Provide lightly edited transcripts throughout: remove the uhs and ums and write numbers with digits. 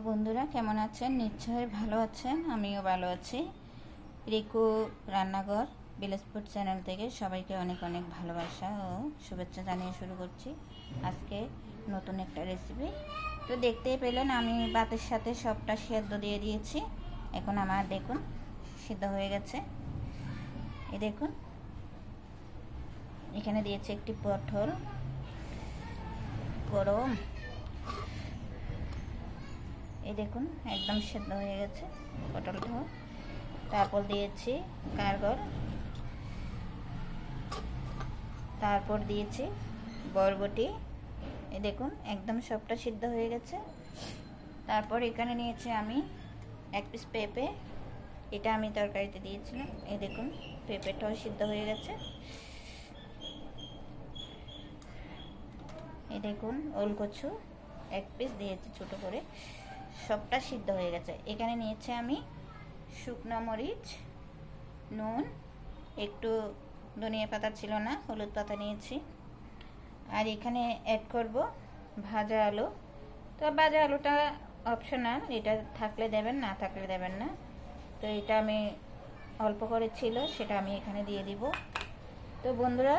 বন্ধুরা কেমন আছেন? নিশ্চয়ই ভালো আছেন, আমিও ভালো আছি। রিকু রান্নাঘর ভিলেজ ফুড চ্যানেল থেকে সবাইকে অনেক অনেক ভালোবাসা ও শুভেচ্ছা জানিয়ে শুরু করছি আজকে নতুন একটা রেসিপি। তো দেখতেই পেলেন আমি ভাতের সাথে সবটা সেদ্ধ দিয়ে দিয়েছি। এখন আমার দেখুন সিদ্ধ হয়ে গেছে। এই দেখুন এখানে দিয়েছি একটি পটল গরম, এই দেখুন একদম সেদ্ধ হয়ে গেছে পটলটা। তারপর দিয়েছি গাজর, তারপর দিয়েছি বরবটি, এই দেখুন একদম সবটা সিদ্ধ হয়ে গেছে। তারপর এখানে নিয়েছি আমি এক পিস পেঁপে, এটা আমি তরকারিতে দিয়েছিলাম। এই দেখুন পেঁপেটাও সিদ্ধ হয়ে গেছে। এই দেখুন ওলকচু এক পিস দিয়েছি ছোট করে, সবটা সিদ্ধ হয়ে গেছে। এখানে নিয়েছি আমি শুকনো মরিচ, নুন, একটু ধনিয়া পাতা ছিল না, হলুদ পাতা নিয়েছি। আর এখানে অ্যাড করব ভাজা আলু। তো ভাজা আলুটা অপশনাল, এটা থাকলে দেবেন, না থাকলে দেবেন না। তো এটা আমি অল্প করে ছিল, সেটা আমি এখানে দিয়ে দিব। তো বন্ধুরা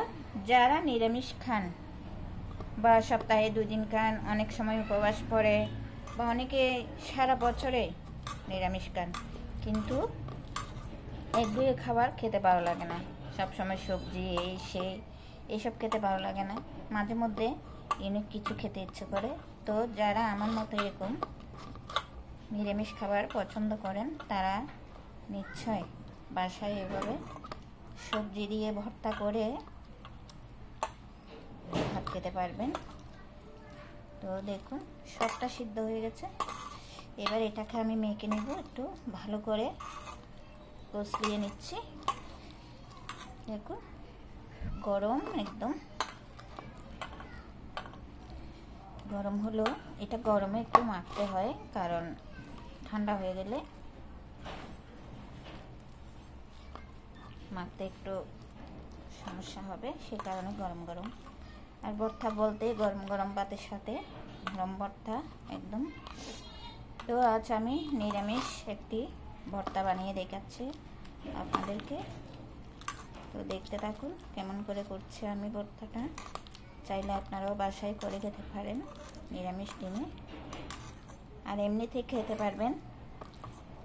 যারা নিরামিষ খান বা সপ্তাহে 2 দিন খান, অনেক সময় উপবাস পড়ে, বা অনেকে সারা বছরে নিরামিষ খান, কিন্তু একগুঁয়ে খাবার খেতে ভালো লাগে না, সবসময় সবজি এই সেই এইসব খেতে ভালো লাগে না, মাঝে মধ্যে ইউনিক কিছু খেতে ইচ্ছে করে। তো যারা আমার মতো এরকম নিরামিষ খাবার পছন্দ করেন তারা নিশ্চয় বাসায় এভাবে সবজি দিয়ে ভর্তা করে ভাত খেতে পারবেন। তো দেখুন সবটা সিদ্ধ হয়ে গেছে। এবার এটাকে আমি মেখে নেব, একটু ভালো করে কষলিয়ে নিচ্ছি। দেখুন গরম, একদম গরম হলো। এটা গরমে একটু মাখতে হয়, কারণ ঠান্ডা হয়ে গেলে মাখতে একটু সমস্যা হবে, সে কারণে গরম গরম। আর ভর্তা বলতে গরম গরম ভাতের সাথে গরম ভর্তা একদম। তো আজ আমি নিরামিষ একটি ভর্তা বানিয়ে দেখাচ্ছি আপনাদেরকে। তো দেখতে থাকুন কেমন করে করছি আমি ভর্তাটা। চাইলে আপনারাও বাসায় করে খেতে পারেন নিরামিষ দিনে, আর এমনিতে খেতে পারবেন,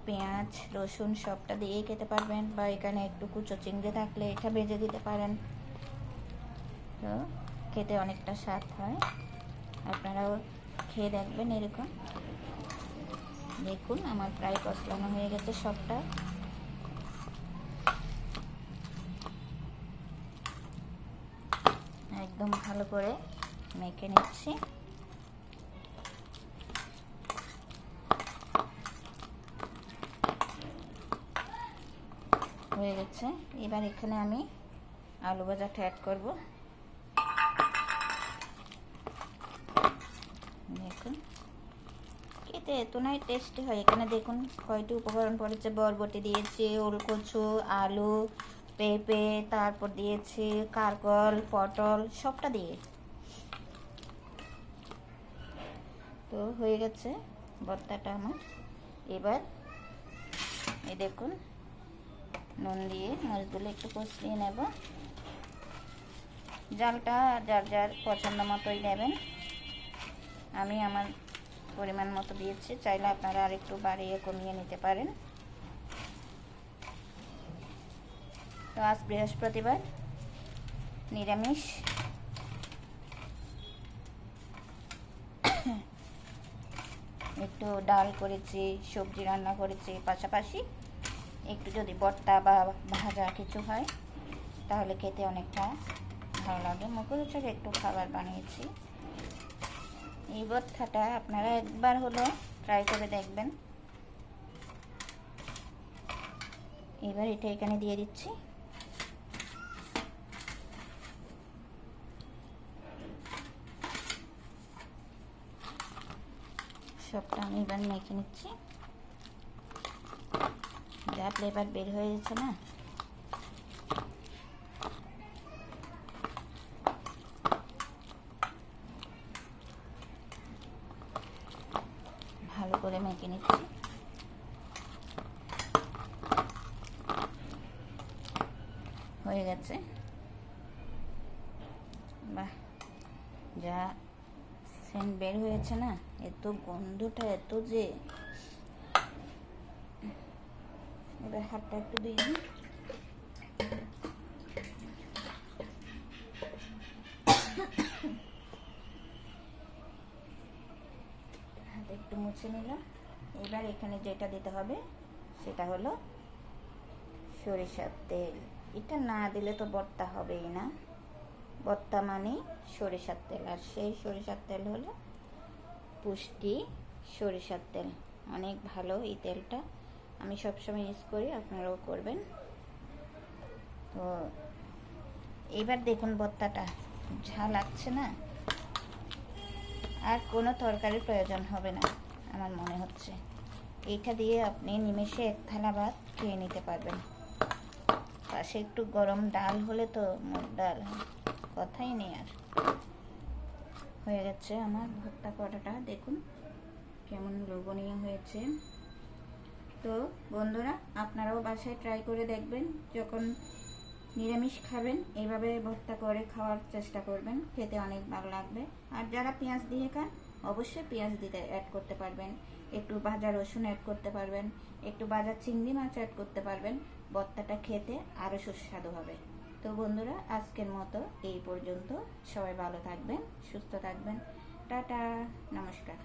পেঁয়াজ রসুন সবটা দিয়েই খেতে পারবেন, বা এখানে একটু কুচো চিংড়ি থাকলে এটা ভেজে দিতে পারেন। তো খেতে অনেকটা স্বাদ হয়, আপনারাও খেয়ে দেখবেন এরকম। দেখুন আমার প্রায় কষলানো হয়ে গেছে সবটা। একদম ভালো করে মেখে নিচ্ছি। হয়ে গেছে। এবার এখানে আমি আলু ভাজাটা অ্যাড করব। দেখুন খেতে এতটাই টেস্টি হয়। এখানে দেখুন কয়টি উপকরণ পড়েছে, বরবটি দিয়েছি, ওলকচু, আলু, পেঁপে, তারপর দিয়েছি কারকল, পটল, সবটা দিয়ে। তো হয়ে গেছে ভর্তাটা আমার। এবার এই দেখুন নুন দিয়ে মরিচগুলো একটু কষিয়ে নেব। জালটা যার যার পছন্দ মতোই দেবেন, আমি আমার পরিমাণ মতো দিয়েছি, চাইলে আপনারা আর একটু বাড়িয়ে কমিয়ে নিতে পারেন। তো আজ বৃহস্পতিবার, নিরামিষ। একটু ডাল করেছি, সবজি রান্না করেছি, পাশাপাশি একটু যদি ভর্তা বা ভাজা কিছু হয় তাহলে খেতে অনেকটা ভালো লাগে। মুখরোচক একটু খাবার বানিয়েছি। এই ভর্তাটা আপনারা একবার হলো ট্রাই করে দেখবেন। এবার এটা এখানে দিয়ে দিচ্ছি। সবটা আমি এবার মেখে নিচ্ছি। যা ফ্লেভার বের হয়ে যাচ্ছে না, ভালো করে হয়ে গেছে। বাহ, যা সেন্ট বের হয়েছে না, এত গন্ধটা এত যে। এবার হাতটা একটু দিয়ে দিই। হাতে একটু মুছে নিলাম। এবার এখানে যেটা দিতে হবে সেটা হলো সরিষার তেল। এটা না দিলে তো ভর্তা হবেই না। ভর্তা মানে সরিষার তেল, আর সেই সরিষার তেল হলো পুষ্টি সরিষার তেল। অনেক ভালো এই তেলটা, আমি সবসময় ইউজ করি, আপনারাও করবেন। তো এবার দেখুন ভর্তাটা ঝাল লাগছে না, আর কোনো তরকারির প্রয়োজন হবে না আমার মনে হচ্ছে। এইটা দিয়ে আপনি নিমেষে এক থালা ভাত খেয়ে নিতে পারবেন। পাশে একটু গরম ডাল হলে তো, মুগ ডাল, কথাই নেই আর। হয়ে গেছে আমার ভর্তা করাটা, দেখুন কেমন লোভনীয় হয়েছে। তো বন্ধুরা, আপনারাও বাসায় ট্রাই করে দেখবেন। যখন নিরামিষ খাবেন এইভাবে ভর্তা করে খাওয়ার চেষ্টা করবেন, খেতে অনেক ভালো লাগবে। আর যারা পেঁয়াজ দিয়ে খান অবশ্যই পেঁয়াজ দিতে অ্যাড করতে পারবেন, একটু ভাজা রসুন অ্যাড করতে পারবেন, একটু ভাজা চিংড়ি মাছ অ্যাড করতে পারবেন। ভর্তাটা খেতে আরও সুস্বাদু হবে। তো বন্ধুরা, আজকের মতো এই পর্যন্ত। সবাই ভালো থাকবেন, সুস্থ থাকবেন। টাটা, নমস্কার।